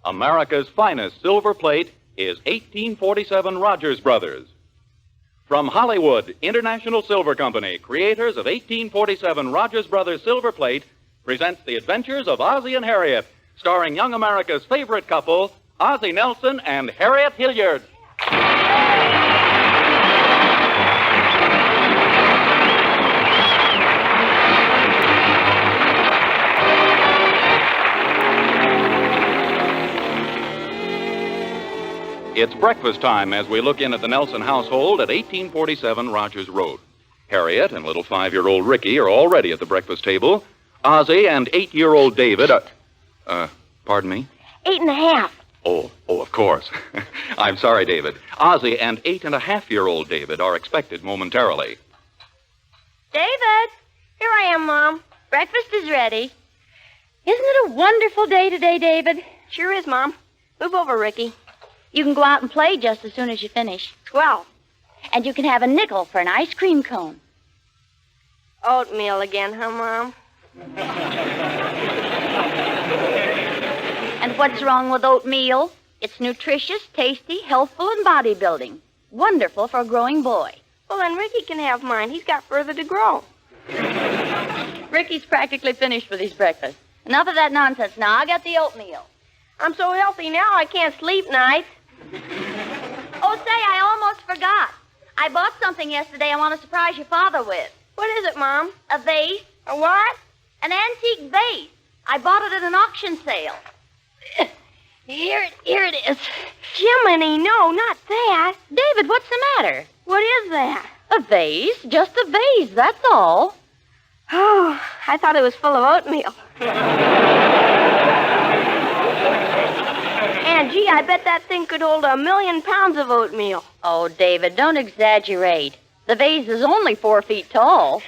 America's finest silver plate is 1847 Rogers Brothers. From Hollywood, International Silver Company, creators of 1847 Rogers Brothers Silver Plate, presents the adventures of Ozzie and Harriet, starring young America's favorite couple, Ozzie Nelson and Harriet Hilliard. It's breakfast time as we look in at the Nelson household at 1847 Rogers Road. Harriet and little 5-year-old Ricky are already at the breakfast table. Ozzie and 8-year-old David are... pardon me? 8.5. Oh, of course. I'm sorry, David. Ozzie and 8.5-year-old David are expected momentarily. David! Here I am, Mom. Breakfast is ready. Isn't it a wonderful day today, David? Sure is, Mom. Move over, Ricky. You can go out and play just as soon as you finish. 12. And you can have a nickel for an ice cream cone. Oatmeal again, huh, Mom? And what's wrong with oatmeal? It's nutritious, tasty, healthful, and bodybuilding. Wonderful for a growing boy. Well, then Ricky can have mine. He's got further to grow. Ricky's practically finished with his breakfast. Enough of that nonsense. Now, I got the oatmeal. I'm so healthy now I can't sleep nights. Oh, say, I almost forgot. I bought something yesterday I want to surprise your father with. What is it, Mom? A vase. A what? An antique vase. I bought it at an auction sale. Here it is. Jiminy, no, not that. David, what's the matter? What is that? A vase. Just a vase, that's all. Oh, I thought it was full of oatmeal. And, gee, I bet that thing could hold 1,000,000 pounds of oatmeal. Oh, David, don't exaggerate. The vase is only 4 feet tall.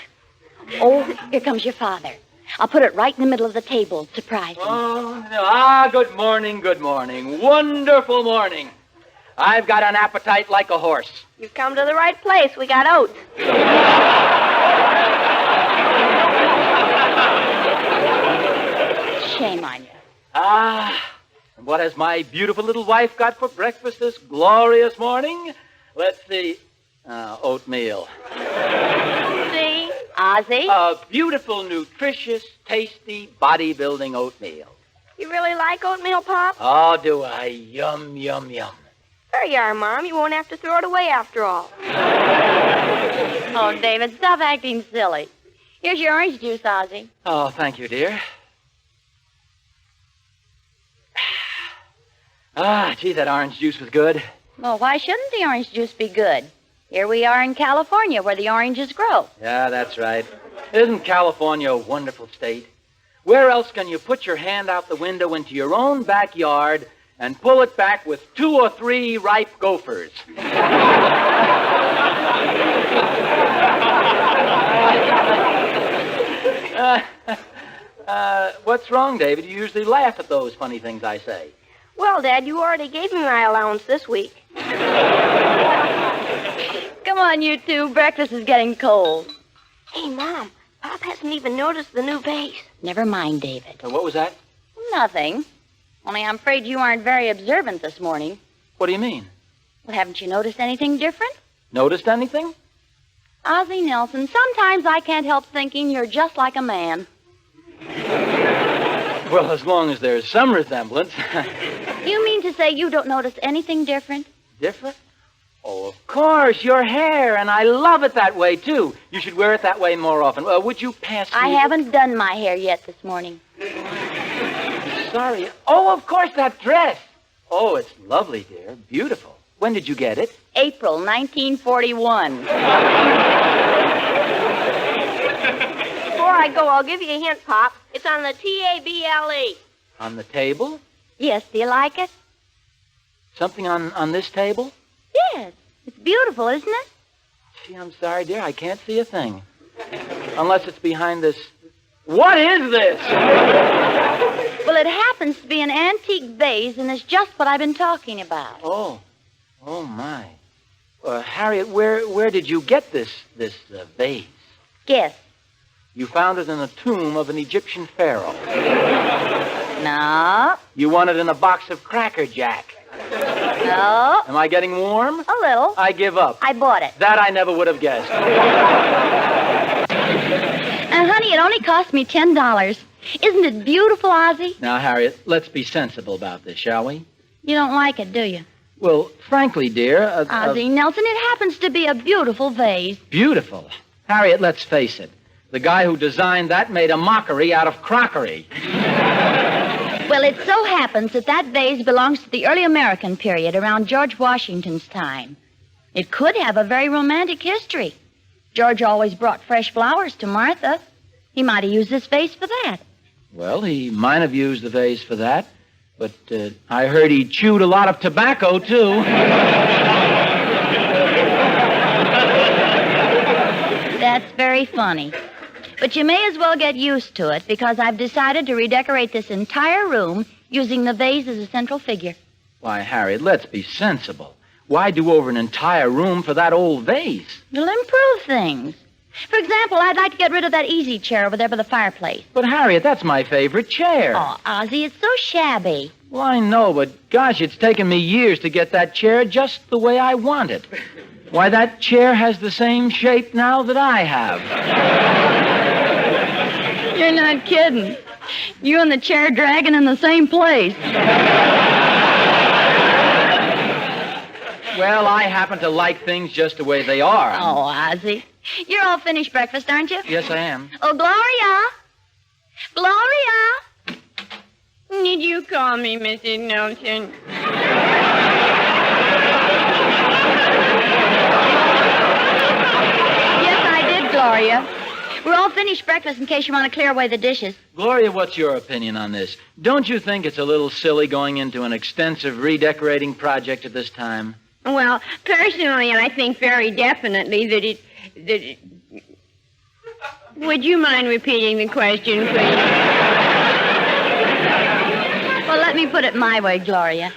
Oh, here comes your father. I'll put it right in the middle of the table. Surprise him. Good morning, good morning. Wonderful morning. I've got an appetite like a horse. You've come to the right place. We got oats. Shame on you. And what has my beautiful little wife got for breakfast this glorious morning? Let's see. Oatmeal. See? Ozzie? A beautiful, nutritious, tasty, bodybuilding oatmeal. You really like oatmeal, Pop? Oh, do I? Yum, yum, yum. There you are, Mom. You won't have to throw it away after all. Oh, David, stop acting silly. Here's your orange juice, Ozzie. Oh, thank you, dear. Gee, that orange juice was good. Well, why shouldn't the orange juice be good? Here we are in California, where the oranges grow. Yeah, that's right. Isn't California a wonderful state? Where else can you put your hand out the window into your own backyard and pull it back with 2 or 3 ripe gophers? What's wrong, David? You usually laugh at those funny things I say. Well, Dad, you already gave me my allowance this week. Come on, you two. Breakfast is getting cold. Hey, Mom, Pop hasn't even noticed the new vase. Never mind, David. What was that? Nothing. Only I'm afraid you aren't very observant this morning. What do you mean? Well, haven't you noticed anything different? Noticed anything? Ozzie Nelson, sometimes I can't help thinking you're just like a man. Well, as long as there's some resemblance. You mean to say you don't notice anything different? Different? Oh, of course, your hair, and I love it that way, too. You should wear it that way more often. Would you pass me... I haven't done my hair yet this morning. Sorry. Oh, of course, that dress. Oh, it's lovely, dear. Beautiful. When did you get it? April 1941. Before I go, I'll give you a hint, Pop. It's on the table. On the table? Yes, do you like it? Something on this table? Yes. It's beautiful, isn't it? Gee, I'm sorry, dear. I can't see a thing. Unless it's behind this... What is this? Well, it happens to be an antique vase, and it's just what I've been talking about. Oh, my. Harriet, where did you get this vase? Guess. You found it in the tomb of an Egyptian pharaoh. No. You want it in a box of Cracker Jack. No. Am I getting warm? A little. I give up. I bought it. That I never would have guessed. Honey, it only cost me $10. Isn't it beautiful, Ozzie? Now, Harriet, let's be sensible about this, shall we? You don't like it, do you? Well, frankly, dear... Ozzie Nelson, it happens to be a beautiful vase. Beautiful. Harriet, let's face it. The guy who designed that made a mockery out of crockery. Well, it so happens that vase belongs to the early American period, around George Washington's time. It could have a very romantic history. George always brought fresh flowers to Martha. He might have used this vase for that. Well, he might have used the vase for that, but I heard he chewed a lot of tobacco, too. That's very funny. But you may as well get used to it, because I've decided to redecorate this entire room using the vase as a central figure. Why, Harriet, let's be sensible. Why do over an entire room for that old vase? It'll improve things. For example, I'd like to get rid of that easy chair over there by the fireplace. But, Harriet, that's my favorite chair. Oh, Ozzie, it's so shabby. Well, I know, but gosh, it's taken me years to get that chair just the way I want it. Why, that chair has the same shape now that I have. You're not kidding. You and the chair dragging in the same place. Well, I happen to like things just the way they are. Oh, Ozzie. You're all finished breakfast, aren't you? Yes, I am. Oh, Gloria! Gloria! Did you call me, Mrs. Nelson? Yes, I did, Gloria. We're all finished breakfast in case you want to clear away the dishes. Gloria, what's your opinion on this? Don't you think it's a little silly going into an extensive redecorating project at this time? Well, personally, I think very definitely that it... Would you mind repeating the question, please? Well, let me put it my way, Gloria.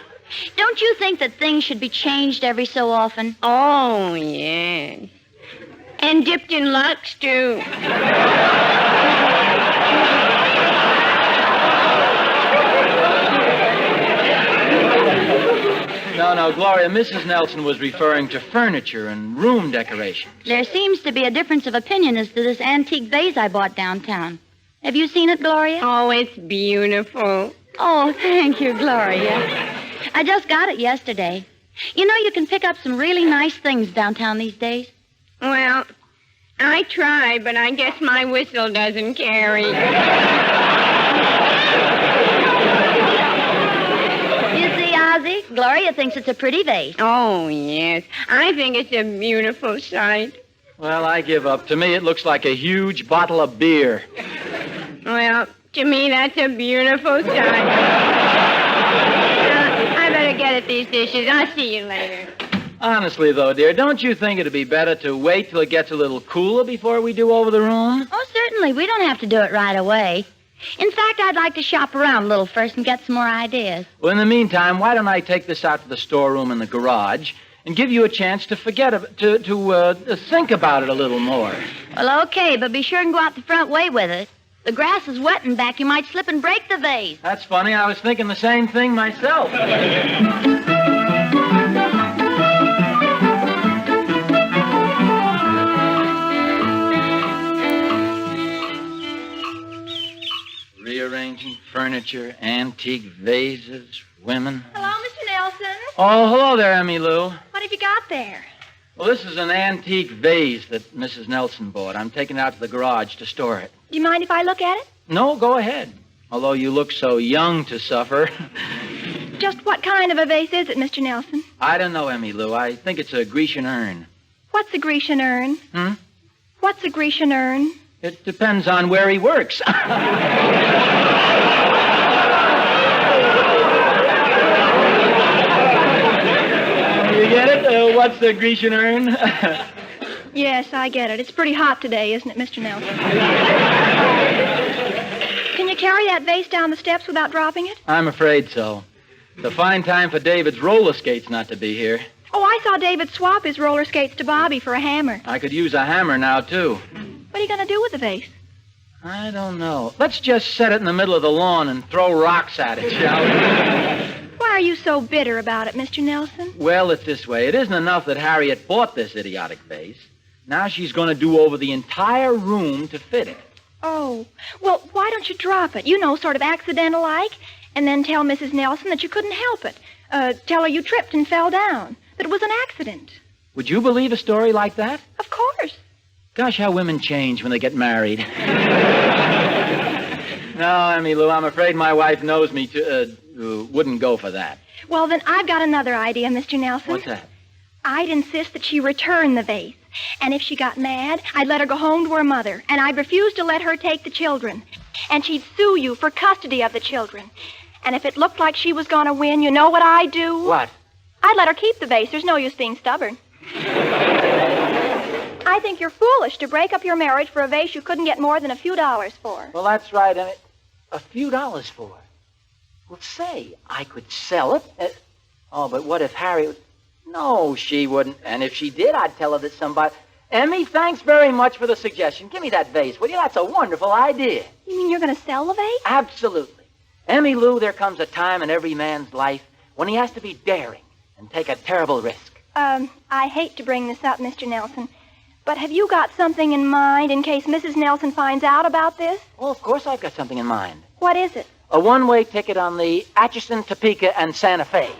Don't you think that things should be changed every so often? Oh, yes. And dipped in Lux, too. No, Gloria, Mrs. Nelson was referring to furniture and room decorations. There seems to be a difference of opinion as to this antique vase I bought downtown. Have you seen it, Gloria? Oh, it's beautiful. Oh, thank you, Gloria. I just got it yesterday. You know, you can pick up some really nice things downtown these days. Well, I try, but I guess my whistle doesn't carry. You see, Ozzie, Gloria thinks it's a pretty vase. Oh, yes. I think it's a beautiful sight. Well, I give up. To me, it looks like a huge bottle of beer. Well, to me, that's a beautiful sight. I better get at these dishes. I'll see you later. Honestly, though, dear, don't you think it'd be better to wait till it gets a little cooler before we do over the room? Oh, certainly. We don't have to do it right away. In fact, I'd like to shop around a little first and get some more ideas. Well, in the meantime, why don't I take this out to the storeroom in the garage and give you a chance to forget to think about it a little more? Well, okay, but be sure and go out the front way with it. The grass is wet and back. You might slip and break the vase. That's funny. I was thinking the same thing myself. Rearranging furniture, antique vases, women. Hello, Mr. Nelson. Oh, hello there, Emmy Lou. What have you got there? Well, this is an antique vase that Mrs. Nelson bought. I'm taking it out to the garage to store it. Do you mind if I look at it? No, go ahead. Although you look so young to suffer. Just what kind of a vase is it, Mr. Nelson? I don't know, Emmy Lou. I think it's a Grecian urn. What's a Grecian urn? Hmm? What's a Grecian urn? It depends on where he works. You get it? What's the Grecian urn? Yes, I get it. It's pretty hot today, isn't it, Mr. Nelson? Can you carry that vase down the steps without dropping it? I'm afraid so. It's a fine time for David's roller skates not to be here. Oh, I saw David swap his roller skates to Bobby for a hammer. I could use a hammer now, too. What are you going to do with the vase? I don't know. Let's just set it in the middle of the lawn and throw rocks at it, shall we? Why are you so bitter about it, Mr. Nelson? Well, it's this way. It isn't enough that Harriet bought this idiotic vase. Now she's going to do over the entire room to fit it. Oh, well, why don't you drop it? You know, sort of accidental-like. And then tell Mrs. Nelson that you couldn't help it. Tell her you tripped and fell down. That it was an accident. Would you believe a story like that? Of course. Gosh, how women change when they get married. No, Emmy Lou, I'm afraid my wife knows me wouldn't go for that. Well, then I've got another idea, Mr. Nelson. What's that? I'd insist that she return the vase. And if she got mad, I'd let her go home to her mother. And I'd refuse to let her take the children. And she'd sue you for custody of the children. And if it looked like she was going to win, you know what I'd do? What? I'd let her keep the vase. There's no use being stubborn. I think you're foolish to break up your marriage for a vase you couldn't get more than a few dollars for. Well, that's right, Emmy. A few dollars for it. Well, say, I could sell it. But what if Harriet... No, she wouldn't. And if she did, I'd tell her that somebody... Emmy, thanks very much for the suggestion. Give me that vase, will you? That's a wonderful idea. You mean you're going to sell the vase? Absolutely. Emmy Lou, there comes a time in every man's life when he has to be daring and take a terrible risk. I hate to bring this up, Mr. Nelson, but have you got something in mind in case Mrs. Nelson finds out about this? Well, of course I've got something in mind. What is it? A one-way ticket on the Atchison, Topeka, and Santa Fe.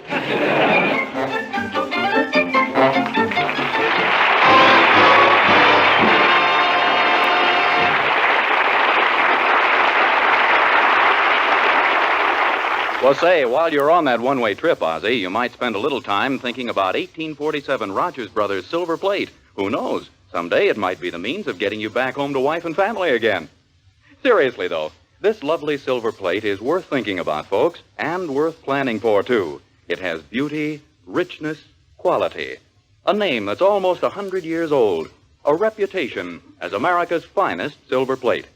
Well, say, while you're on that one-way trip, Ozzie, you might spend a little time thinking about 1847 Rogers Brothers silver plate. Who knows? Someday it might be the means of getting you back home to wife and family again. Seriously, though, this lovely silver plate is worth thinking about, folks, and worth planning for, too. It has beauty, richness, quality. A name that's almost 100 years old. A reputation as America's finest silver plate.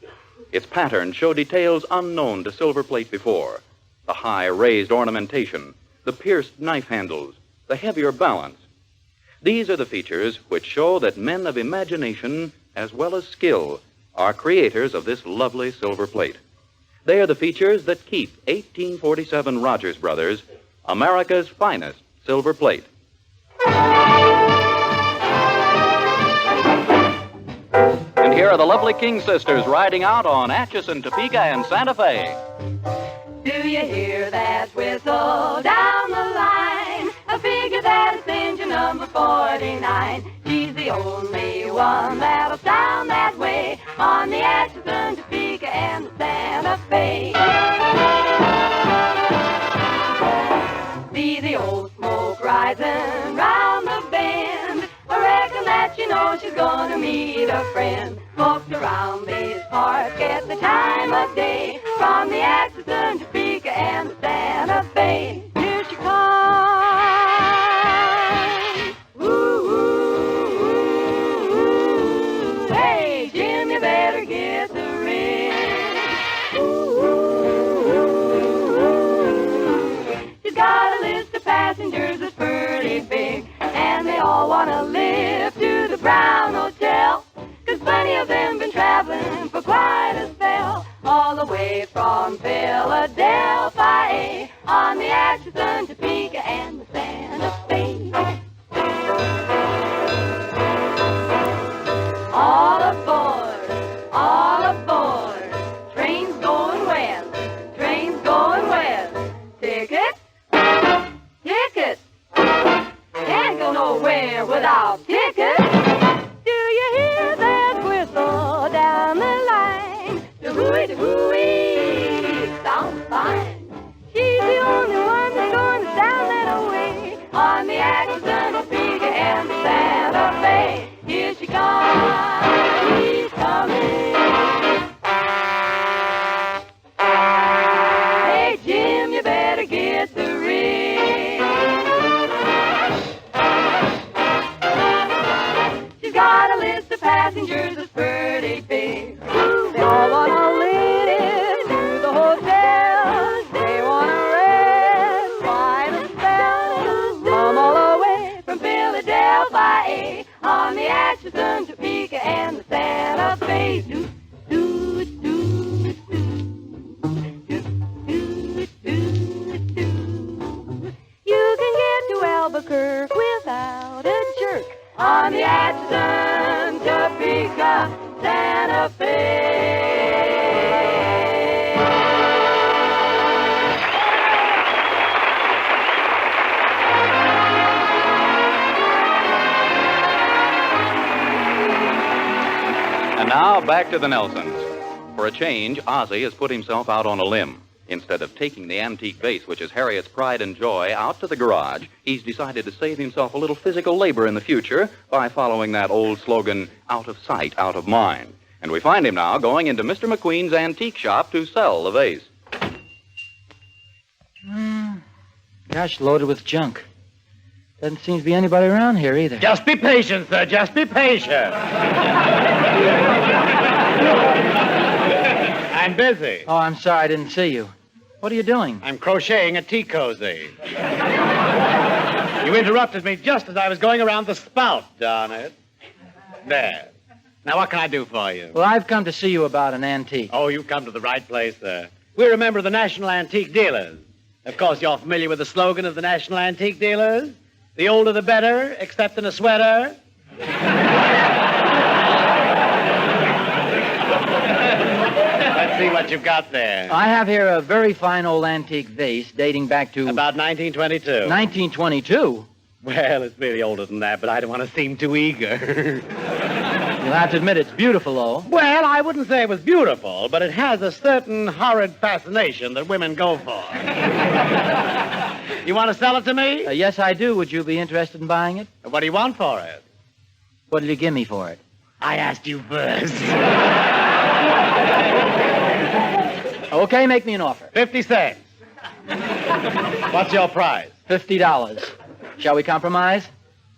Its patterns show details unknown to silver plate before. The high raised ornamentation, the pierced knife handles, the heavier balance. These are the features which show that men of imagination as well as skill are creators of this lovely silver plate. They are the features that keep 1847 Rogers Brothers America's finest silver plate. And here are the lovely King sisters riding out on Atchison, Topeka, and Santa Fe. Do you hear that whistle down the line? I figure that it's engine number 49. She's the only one that'll sound that way on the Atchison, Topeka, and the Santa Fe. See the old smoke rising round the bend. I reckon that you know she's gonna meet a friend. Folks around these parts get the time of day from the Atchison, Topeka, and the Santa Fe. Here she comes. Ooh, ooh, ooh, ooh. Hey, Jim, you better get the ring. Ooh, ooh, ooh, ooh. She's got a list of passengers that's pretty big, and they all want to live to the Brown Hotel. 'Cause plenty of them been traveling for quite a spell, all the way from Philadelphia on the Atchison, Topeka, and the Santa Fe. All aboard, all aboard. Train's going west, train's going west. Tickets, tickets. Can't go nowhere without tickets. Do you hear that whistle down the line? The hooey, sounds fine. She's the only one that's going to sound Now back to the Nelsons. For a change, Ozzie has put himself out on a limb. Instead of taking the antique vase, which is Harriet's pride and joy, out to the garage, he's decided to save himself a little physical labor in the future by following that old slogan, out of sight, out of mind. And we find him now going into Mr. McQueen's antique shop to sell the vase. Gosh, loaded with junk. Doesn't seem to be anybody around here either. Just be patient, sir. Just be patient. I'm busy. Oh, I'm sorry, I didn't see you. What are you doing? I'm crocheting a tea cozy. You interrupted me just as I was going around the spout, darn it. There. Now, what can I do for you? Well, I've come to see you about an antique. Oh, you've come to the right place, sir. We're a member of the National Antique Dealers. Of course, you're familiar with the slogan of the National Antique Dealers. The older the better, except in a sweater. Let's see what you've got there. I have here a very fine old antique vase dating back to... About 1922. 1922? Well, it's really older than that, but I don't want to seem too eager. You'll have to admit it's beautiful, though. Well, I wouldn't say it was beautiful, but it has a certain horrid fascination that women go for. You want to sell it to me? Yes, I do. Would you be interested in buying it? What do you want for it? What did you give me for it? I asked you first. Okay, make me an offer. 50 cents. What's your price? $50. Shall we compromise?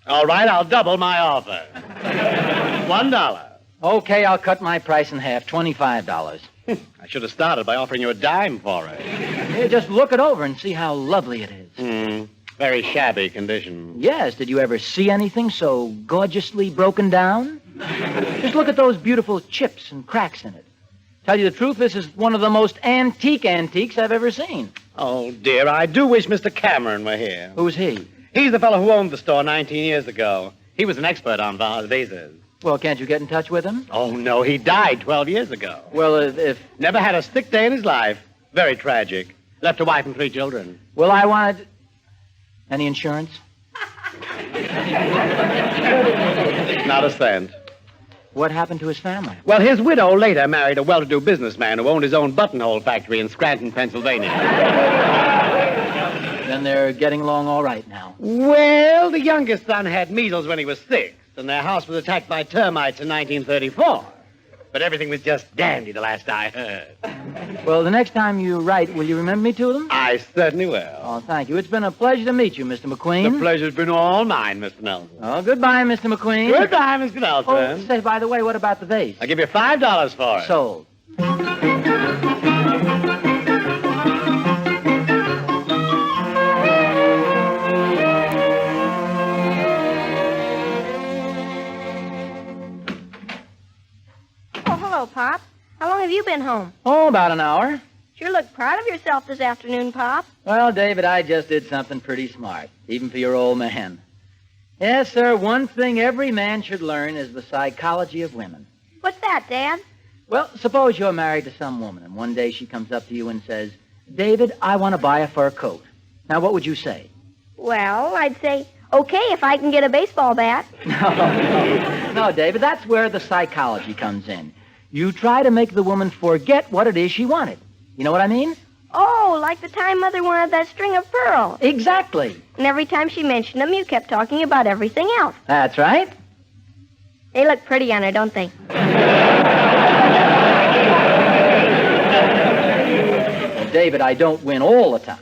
All right, I'll double my offer. $1. Okay, I'll cut my price in half, $25. I should have started by offering you a dime for it. Here, just look it over and see how lovely it is. Very shabby condition. Yes, did you ever see anything so gorgeously broken down? Just look at those beautiful chips and cracks in it. Tell you the truth, this is one of the most antique antiques I've ever seen. Oh, dear, I do wish Mr. Cameron were here. Who's he? He's the fellow who owned the store 19 years ago. He was an expert on vases. Well, can't you get in touch with him? Oh, no, he died 12 years ago. Well, if... Never had a sick day in his life. Very tragic. Left a wife and 3 children. Well, I wanted... Any insurance? Not a cent. What happened to his family? Well, his widow later married a well-to-do businessman who owned his own buttonhole factory in Scranton, Pennsylvania. Then they're getting along all right now. Well, the youngest son had measles when he was 6, and their house was attacked by termites in 1934. But everything was just dandy the last I heard. Well, the next time you write, will you remember me to them? I certainly will. Oh, thank you. It's been a pleasure to meet you, Mr. McQueen. The pleasure's been all mine, Mr. Nelson. Oh, goodbye, Mr. McQueen. Goodbye, Mr. Nelson. Oh, say, by the way, what about the vase? I'll give you $5 for it. Sold. Hello, Pop. How long have you been home? Oh, about an hour. Sure look proud of yourself this afternoon, Pop. Well, David, I just did something pretty smart, even for your old man. Yes, sir, one thing every man should learn is the psychology of women. What's that, Dad? Well, suppose you're married to some woman, and one day she comes up to you and says, David, I want to buy a fur coat. Now, what would you say? Well, I'd say, okay, if I can get a baseball bat. No, David, that's where the psychology comes in. You try to make the woman forget what it is she wanted. You know what I mean? Oh, like the time Mother wanted that string of pearls. Exactly. And every time she mentioned them, you kept talking about everything else. That's right. They look pretty on her, don't they? Well, David, I don't win all the time.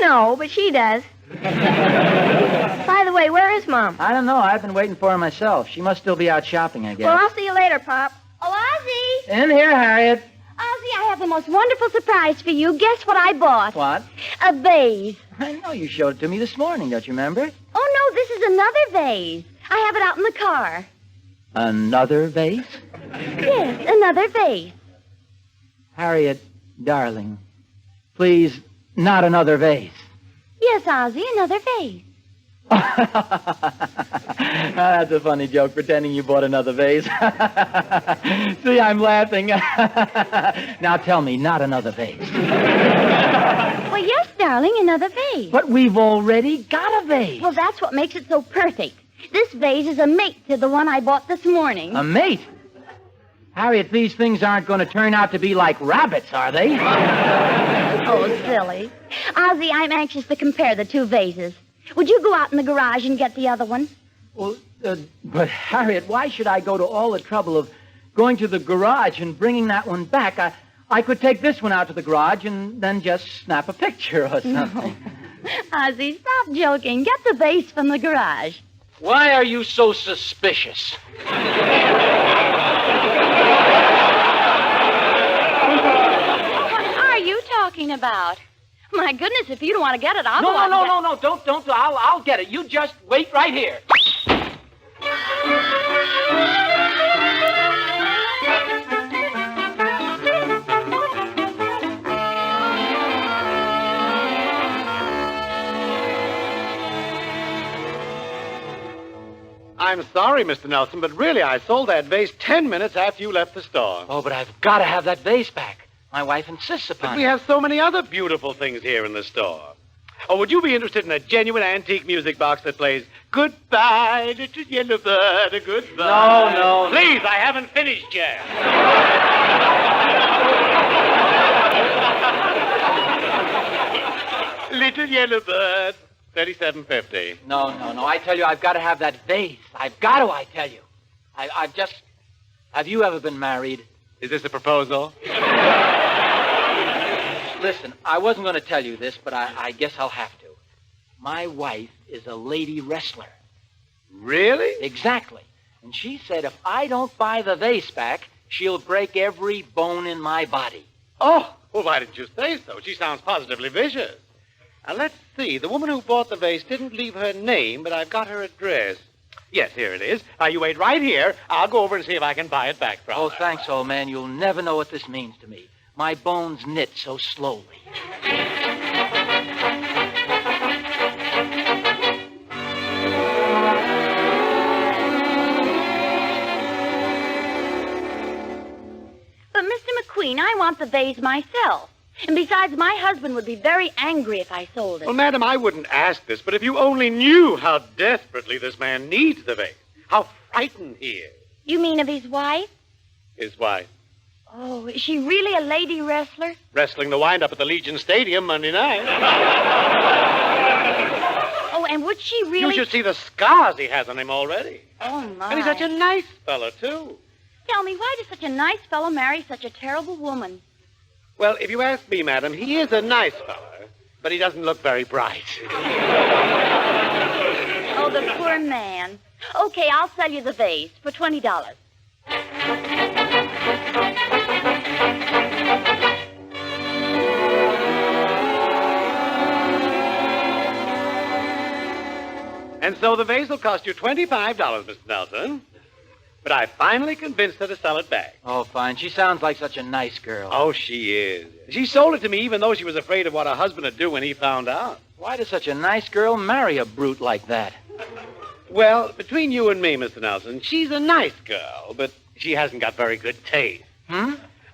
No, but she does. By the way, where is Mom? I don't know. I've been waiting for her myself. She must still be out shopping, I guess. Well, I'll see you later, Pop. Oh, Ozzie! In here, Harriet. Ozzie, I have the most wonderful surprise for you. Guess what I bought? What? A vase. I know you showed it to me this morning, don't you remember? Oh, no, this is another vase. I have it out in the car. Another vase? Yes, another vase. Harriet, darling, please, not another vase. Yes, Ozzie, another vase. That's a funny joke, pretending you bought another vase. See, I'm laughing. Now tell me, not another vase. Well, yes, darling, another vase. But we've already got a vase. Well, that's what makes it so perfect. This vase is a mate to the one I bought this morning. A mate? Harriet, these things aren't going to turn out to be like rabbits, are they? Oh, silly. Ozzie, I'm anxious to compare the two vases. Would you go out in the garage and get the other one? Well, but Harriet, why should I go to all the trouble of going to the garage and bringing that one back? I could take this one out to the garage and then just snap a picture or something. Ozzie, stop joking. Get the vase from the garage. Why are you so suspicious? What are you talking about? My goodness, if you don't want to get it, I'll go out and get No. Don't. I'll get it. You just wait right here. I'm sorry, Mr. Nelson, but really, I sold that vase 10 minutes after you left the store. Oh, but I've got to have that vase back. My wife insists upon But it. we have so many other beautiful things here in the store. Oh, would you be interested in a genuine antique music box that plays Goodbye, Little Yellow Bird, Goodbye? No. Please, I haven't finished yet. Little Yellow Bird, $37.50. No. I tell you, I've got to have that vase. I've got to, I tell you. I've just... Have you ever been married? Is this a proposal? Listen, I wasn't going to tell you this, but I guess I'll have to. My wife is a lady wrestler. Really? Exactly. And she said if I don't buy the vase back, she'll break every bone in my body. Oh, well, why didn't you say so? She sounds positively vicious. Now, let's see. The woman who bought the vase didn't leave her name, but I've got her address. Yes, here it is. Now, you wait right here. I'll go over and see if I can buy it back from her. Oh, thanks, old man. You'll never know what this means to me. My bones knit so slowly. But, Mr. McQueen, I want the vase myself. And besides, my husband would be very angry if I sold it. Well, madam, I wouldn't ask this, but if you only knew how desperately this man needs the vase, how frightened he is. You mean of his wife? His wife. Oh, is she really a lady wrestler? Wrestling the wind-up at the Legion Stadium Monday night. Oh, and would she really... You should see the scars he has on him already. Oh, my. And he's such a nice fellow, too. Tell me, why does such a nice fellow marry such a terrible woman? Well, if you ask me, madam, he is a nice fellow, but he doesn't look very bright. Oh, the poor man. Okay, I'll sell you the vase for $20. And so the vase will cost you $25, Mr. Nelson. But I finally convinced her to sell it back. Oh, fine. She sounds like such a nice girl. Oh, she is. She sold it to me even though she was afraid of what her husband would do when he found out. Why does such a nice girl marry a brute like that? Well, between you and me, Mr. Nelson, she's a nice girl, but she hasn't got very good taste.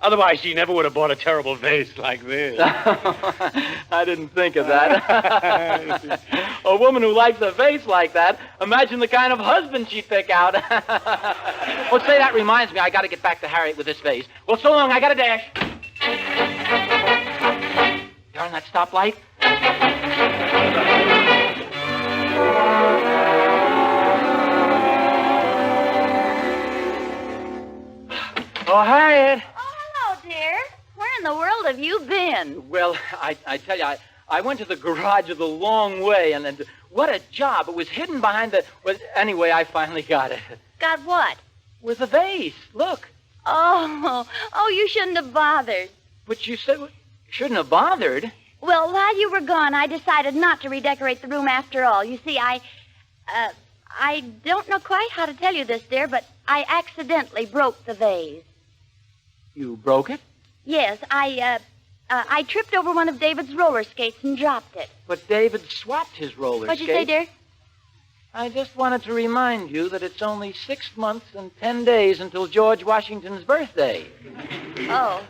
Otherwise, she never would have bought a terrible vase like this. I didn't think of that. A woman who likes a vase like that, imagine the kind of husband she'd pick out. Well, say, that reminds me, I got to get back to Harriet with this vase. Well, so long, I got to dash. Darn that stoplight. Oh, Harriet. Dear, where in the world have you been? Well, I tell you, I went to the garage the long way, and what a job. It was hidden behind the... Well, anyway, I finally got it. Got what? With the vase. Look. Oh, you shouldn't have bothered. But you said... Shouldn't have bothered. Well, while you were gone, I decided not to redecorate the room after all. You see, I don't know quite how to tell you this, dear, but I accidentally broke the vase. You broke it? Yes, I tripped over one of David's roller skates and dropped it. But David swapped his roller What'd you skate. say, dear? I just wanted to remind you that it's only 6 months and 10 days until George Washington's birthday. Oh.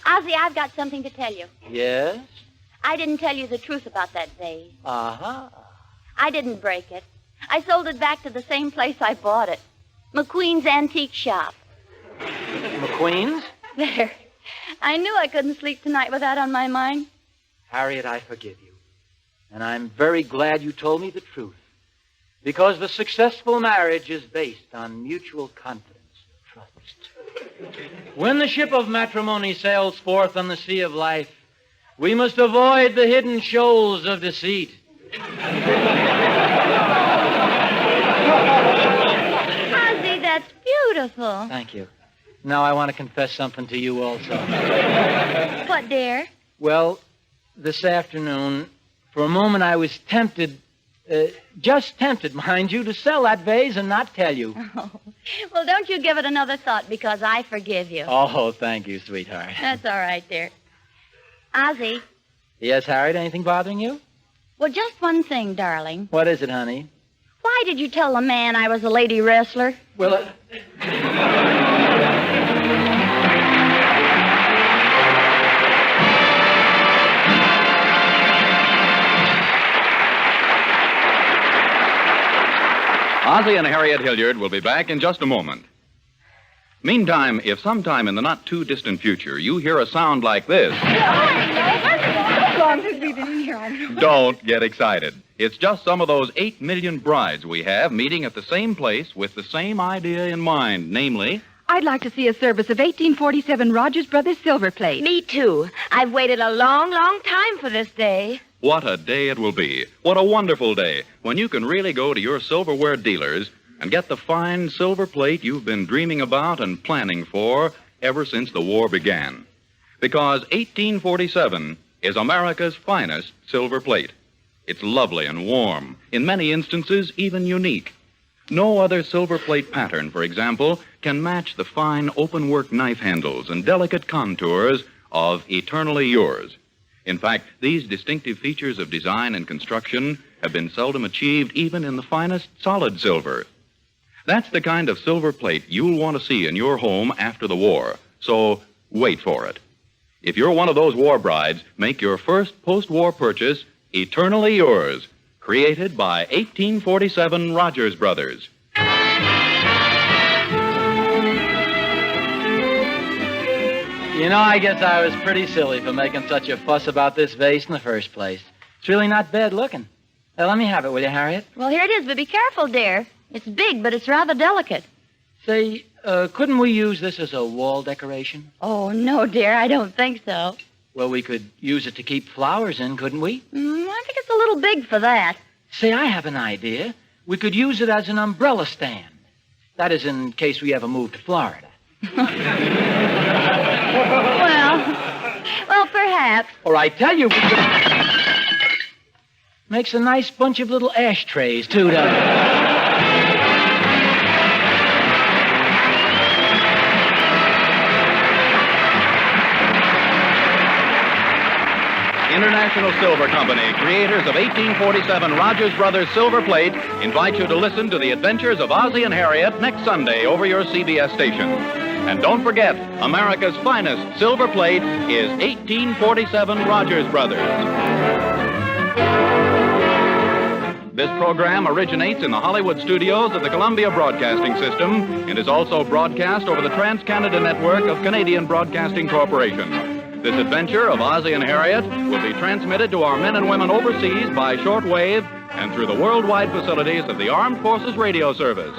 Ozzie, I've got something to tell you. Yes? I didn't tell you the truth about that vase. Uh-huh. I didn't break it. I sold it back to the same place I bought it. McQueen's Antique Shop. McQueen's? There. I knew I couldn't sleep tonight with that on my mind. Harriet, I forgive you. And I'm very glad you told me the truth. Because the successful marriage is based on mutual confidence and trust. When the ship of matrimony sails forth on the sea of life, we must avoid the hidden shoals of deceit. Ozzie, that's beautiful. Thank you. Now I want to confess something to you also. What, dear? Well, this afternoon, for a moment I was tempted, just tempted, mind you, to sell that vase and not tell you. Oh. Well, don't you give it another thought, because I forgive you. Oh, thank you, sweetheart. That's all right, dear. Ozzie. Yes, Harriet, anything bothering you? Well, just one thing, darling. What is it, honey? Why did you tell the man I was a lady wrestler? Well, Ozzie and Harriet Hilliard will be back in just a moment. Meantime, if sometime in the not-too-distant future you hear a sound like this... How long has we been here? Don't get excited. It's just some of those 8 million brides we have meeting at the same place with the same idea in mind, namely... I'd like to see a service of 1847 Rogers Brothers silver plate. Me too. I've waited a long, long time for this day. What a day it will be. What a wonderful day when you can really go to your silverware dealers and get the fine silver plate you've been dreaming about and planning for ever since the war began. Because 1847 is America's finest silver plate. It's lovely and warm, in many instances even unique. No other silver plate pattern, for example, can match the fine open-work knife handles and delicate contours of Eternally Yours. In fact, these distinctive features of design and construction have been seldom achieved even in the finest solid silver. That's the kind of silver plate you'll want to see in your home after the war, so wait for it. If you're one of those war brides, make your first post-war purchase Eternally Yours, created by 1847 Rogers Brothers. you know, I guess I was pretty silly for making such a fuss about this vase in the first place. It's really not bad looking. Let me have it, will you, Harriet? Well, here it is, but be careful, dear. It's big, but it's rather delicate. Say, couldn't we use this as a wall decoration? Oh, no, dear, I don't think so. Well, we could use it to keep flowers in, couldn't we? I think it's a little big for that. Say, I have an idea. We could use it as an umbrella stand. That is in case we ever move to Florida. Well, perhaps. Or I tell you, we could... Makes a nice bunch of little ashtrays, too, doesn't it? International Silver Company, creators of 1847 Rogers Brothers Silver Plate, invite you to listen to the adventures of Ozzie and Harriet next Sunday over your CBS station. And don't forget, America's finest silver plate is 1847 Rogers Brothers. This program originates in the Hollywood studios of the Columbia Broadcasting System and is also broadcast over the Trans-Canada Network of Canadian Broadcasting Corporation. This adventure of Ozzie and Harriet will be transmitted to our men and women overseas by shortwave and through the worldwide facilities of the Armed Forces Radio Service.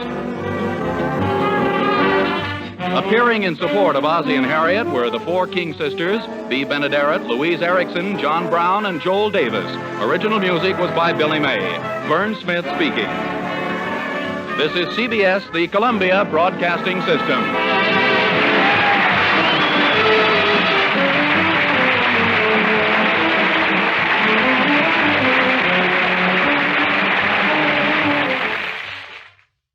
Appearing in support of Ozzie and Harriet were the four King sisters, Bea Benaderet, Louise Erickson, John Brown, and Joel Davis. Original music was by Billy May. Vern Smith speaking. This is CBS, the Columbia Broadcasting System.